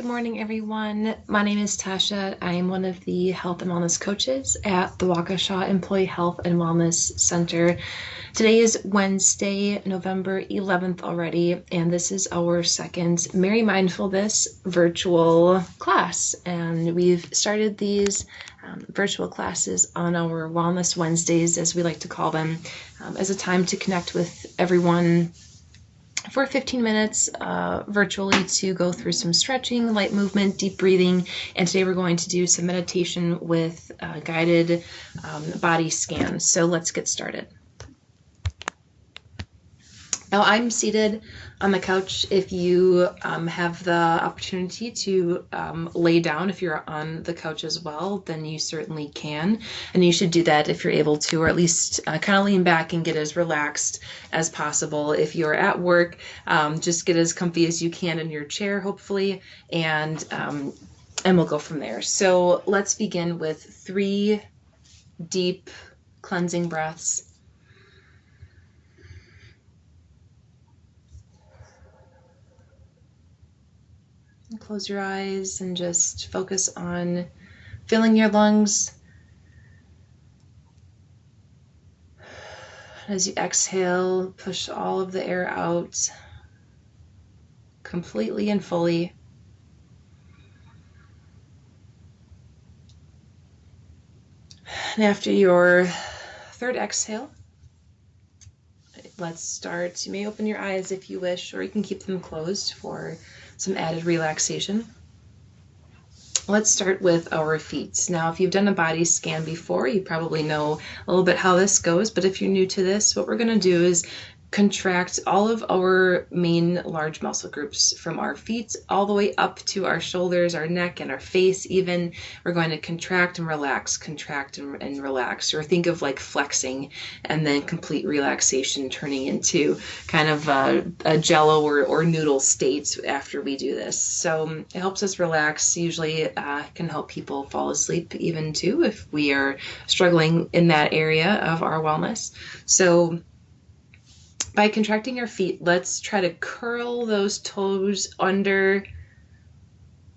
Good morning, everyone. My name is Tasha. I am one of the health and wellness coaches at the Waukesha Employee Health and Wellness Center. Today is Wednesday, November 11th already, and this is our second Merry Mindfulness virtual class. And we've started these virtual classes on our Wellness Wednesdays, as we like to call them, as a time to connect with everyone for 15 minutes virtually to go through some stretching, light movement, deep breathing, and today we're going to do some meditation with guided body scans. So let's get started. Now I'm seated on the couch. If you have the opportunity to lay down, if you're on the couch as well, then you certainly can. And you should do that if you're able to, or at least kind of lean back and get as relaxed as possible. If you're at work, just get as comfy as you can in your chair, hopefully, and we'll go from there. So let's begin with 3 deep cleansing breaths. Close your eyes and just focus on filling your lungs. As you exhale, push all of the air out completely and fully. And after your 3rd exhale, let's start. You may open your eyes if you wish, or you can keep them closed for some added relaxation. Let's start with our feet. Now, if you've done a body scan before, you probably know a little bit how this goes, but if you're new to this, what we're going to do is contract all of our main large muscle groups from our feet all the way up to our shoulders, our neck, and our face even. We're going to contract and relax, contract and relax, or think of like flexing and then complete relaxation turning into kind of a jello or noodle state after we do this. So it helps us relax, usually can help people fall asleep even too if we are struggling in that area of our wellness. So by contracting our feet, let's try to curl those toes under,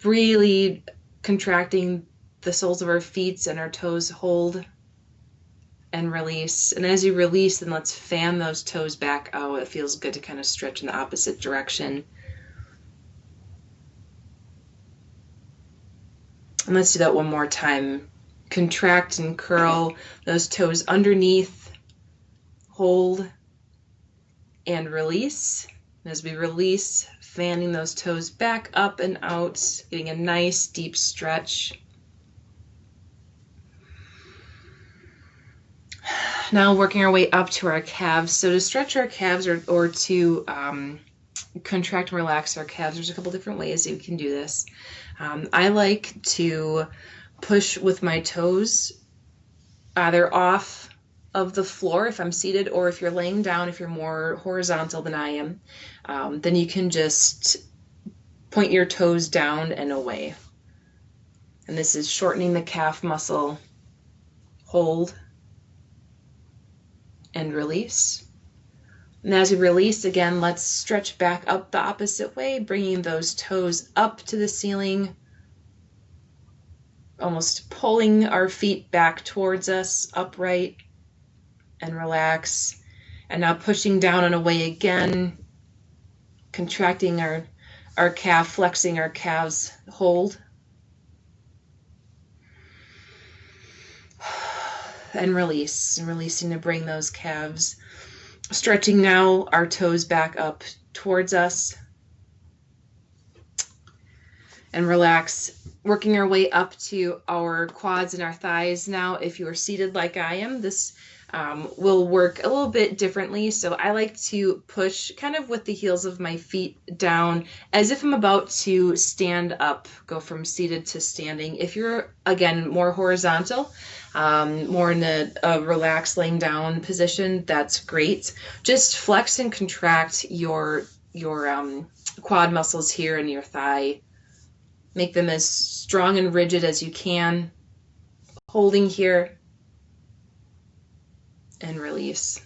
really contracting the soles of our feet and our toes. Hold and release. And as you release, then let's fan those toes back out. It feels good to kind of stretch in the opposite direction. And let's do that one more time. Contract and curl those toes underneath. Hold and release. And as we release, fanning those toes back up and out, getting a nice deep stretch. Now working our way up to our calves. So to stretch our calves or to contract and relax our calves, there's a couple different ways that we can do this. I like to push with my toes either off of the floor if I'm seated, or if you're laying down, if you're more horizontal than I am, then you can just point your toes down and away. And this is shortening the calf muscle. Hold and release. And as we release again, let's stretch back up the opposite way, bringing those toes up to the ceiling, almost pulling our feet back towards us, upright, and relax. And now pushing down and away again, contracting our calf, flexing our calves. Hold and release, and releasing to bring those calves, stretching now our toes back up towards us, and relax, working our way up to our quads and our thighs. Now, if you are seated like I am, this will work a little bit differently. So I like to push kind of with the heels of my feet down as if I'm about to stand up, go from seated to standing. If you're, again, more horizontal, more in a relaxed laying down position, that's great. Just flex and contract your quad muscles here in your thigh. Make them as strong and rigid as you can. Holding here and release.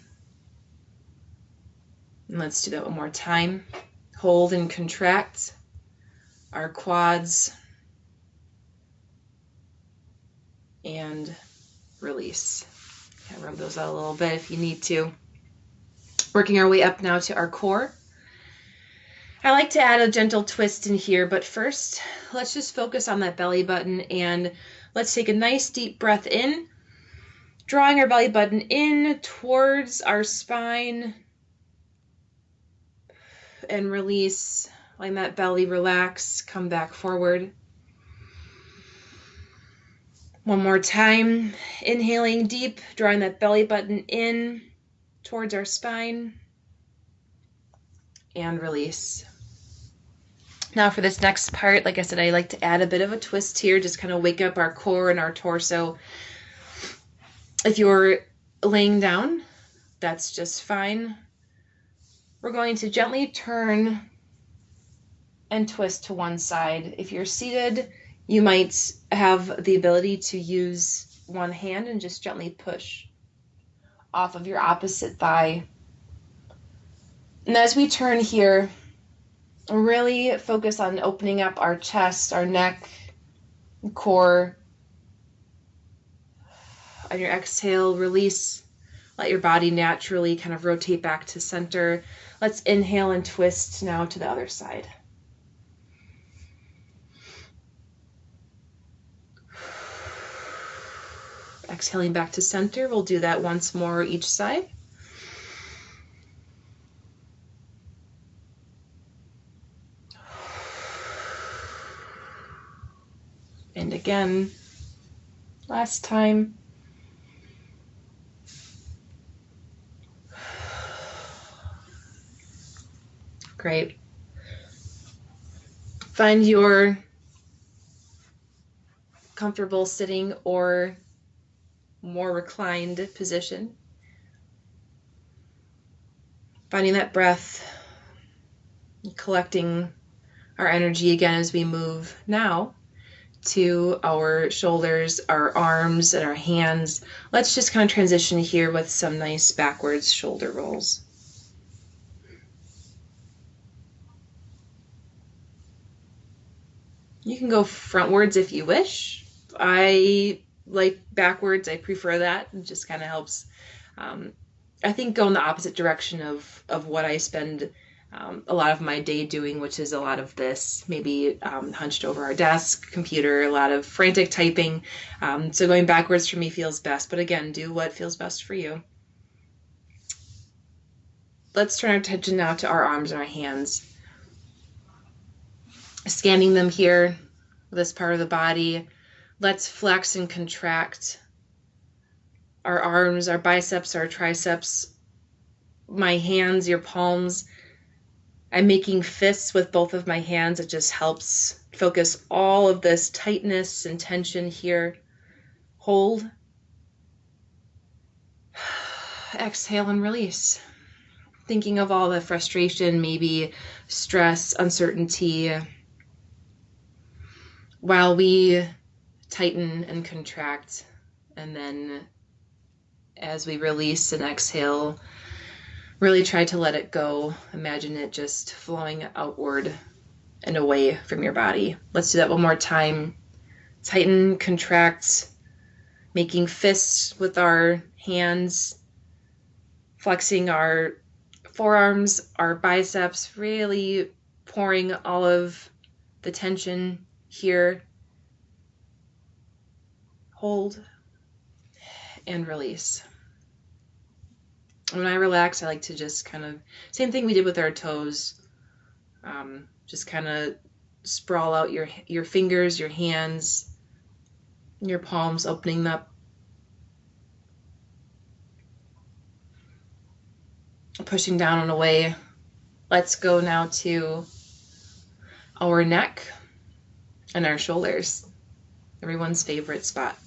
And let's do that one more time. Hold and contract. our quads, and release. Okay, rub those out a little bit if you need to. Working our way up now to our core. I like to add a gentle twist in here, but first, let's just focus on that belly button and let's take a nice deep breath in, drawing our belly button in towards our spine, and release, letting that belly relax, come back forward. One more time, inhaling deep, drawing that belly button in towards our spine, and release. Now for this next part, like I said, I like to add a bit of a twist here, just kind of wake up our core and our torso. If you're laying down, that's just fine. We're going to gently turn and twist to one side. If you're seated, you might have the ability to use one hand and just gently push off of your opposite thigh. And as we turn here, really focus on opening up our chest, our neck, core. On your exhale, release. Let your body naturally kind of rotate back to center. Let's inhale and twist now to the other side. Exhaling back to center. We'll do that once more each side. And again, last time. Great. Find your comfortable sitting or more reclined position. Finding that breath, collecting our energy again as we move now to our shoulders, our arms, and our hands. Let's just kind of transition here with some nice backwards shoulder rolls. You can go frontwards if you wish. I like backwards. I prefer that. It just kind of helps. I think go in the opposite direction of what I spend a lot of my day doing, which is a lot of this, maybe hunched over our desk, computer, a lot of frantic typing. So going backwards for me feels best. But again, do what feels best for you. Let's turn our attention now to our arms and our hands. Scanning them here, this part of the body. Let's flex and contract our arms, our biceps, our triceps, my hands, your palms. I'm making fists with both of my hands. It just helps focus all of this tightness and tension here. Hold. Exhale and release. Thinking of all the frustration, maybe stress, uncertainty, while we tighten and contract, and then as we release and exhale, really try to let it go. Imagine it just flowing outward and away from your body. Let's do that one more time. Tighten, contract, making fists with our hands, flexing our forearms, our biceps, really pouring all of the tension here. Hold and release. When I relax, I like to just kind of, same thing we did with our toes, just kind of sprawl out your fingers, your hands, your palms, opening them up, pushing down and away. Let's go now to our neck and our shoulders, everyone's favorite spot.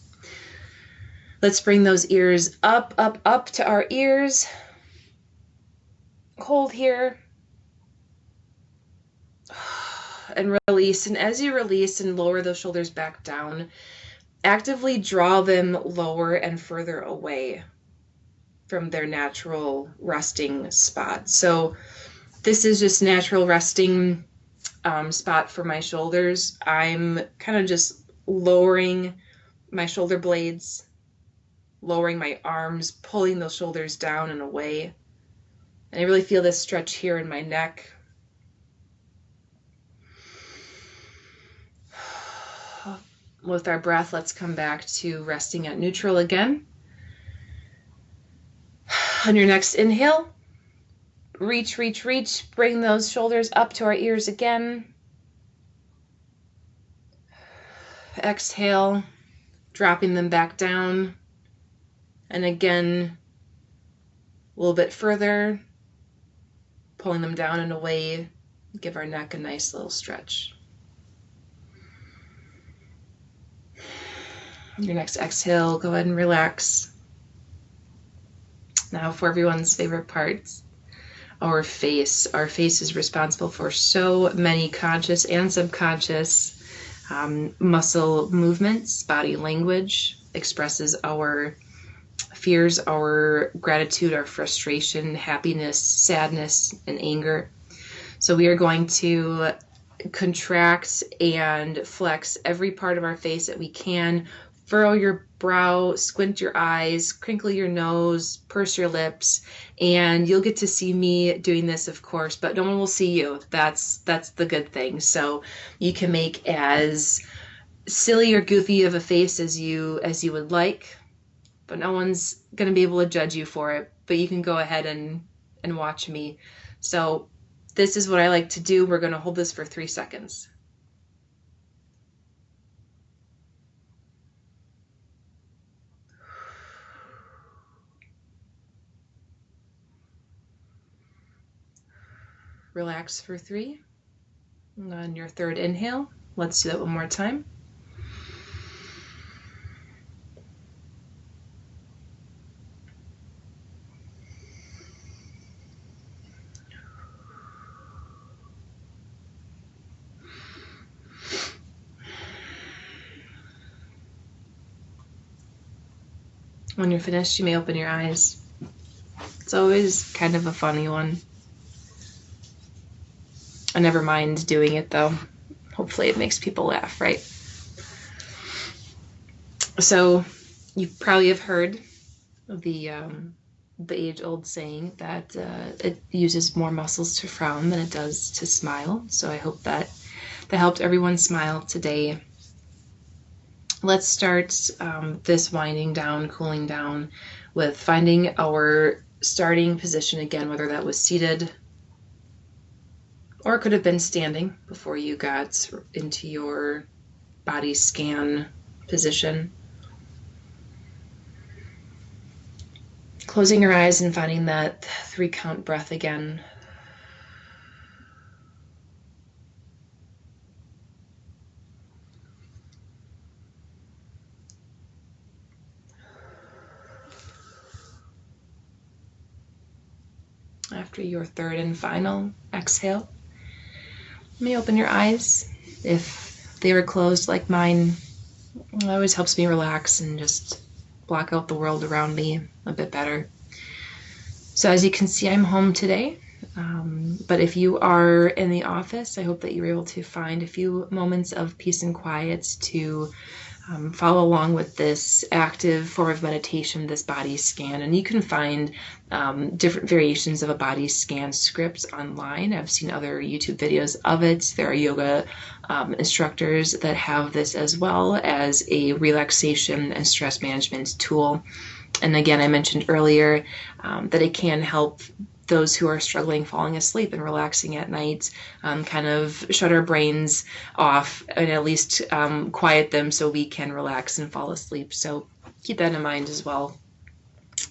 Let's bring those ears up, up, up to our ears. Hold here. And release. And as you release and lower those shoulders back down, actively draw them lower and further away from their natural resting spot. So this is just natural resting spot for my shoulders, I'm kind of just lowering my shoulder blades, lowering my arms, pulling those shoulders down and away. And I really feel this stretch here in my neck. With our breath, let's come back to resting at neutral again. On your next inhale, reach, reach, reach. Bring those shoulders up to our ears again. Exhale, dropping them back down. And again, a little bit further, pulling them down and away. Give our neck a nice little stretch. Your next exhale, go ahead and relax. Now for everyone's favorite parts, our face. Our face is responsible for so many conscious and subconscious muscle movements. Body language expresses our fears, our gratitude, our frustration, happiness, sadness, and anger. So we are going to contract and flex every part of our face that we can. Furrow your brow, squint your eyes, crinkle your nose, purse your lips, and you'll get to see me doing this, of course, but no one will see you. That's the good thing. So you can make as silly or goofy of a face as you would like, but no one's going to be able to judge you for it. But you can go ahead and watch me. So this is what I like to do. We're going to hold this for 3 seconds. Relax for 3. And on your third inhale, let's do that one more time. When you're finished, you may open your eyes. It's always kind of a funny one. I never mind doing it though. Hopefully it makes people laugh, right? So you probably have heard the age-old saying that it uses more muscles to frown than it does to smile. So I hope that helped everyone smile today. Let's start this winding down, cooling down with finding our starting position again, whether that was seated or it could have been standing before you got into your body scan position. Closing your eyes and finding that 3-count breath again. After your third and final exhale, you may open your eyes. If they were closed like mine, it always helps me relax and just block out the world around me a bit better. So as you can see, I'm home today. But if you are in the office, I hope that you're able to find a few moments of peace and quiet to follow along with this active form of meditation, this body scan. And you can find different variations of a body scan script online. I've seen other YouTube videos of it. There are yoga instructors that have this as well as a relaxation and stress management tool. And again, I mentioned earlier that it can help those who are struggling falling asleep and relaxing at night, kind of shut our brains off and at least quiet them so we can relax and fall asleep. So keep that in mind as well.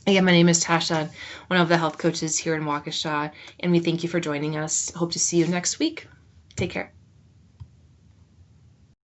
Again, my name is Tasha, one of the health coaches here in Waukesha, and we thank you for joining us. Hope to see you next week. Take care.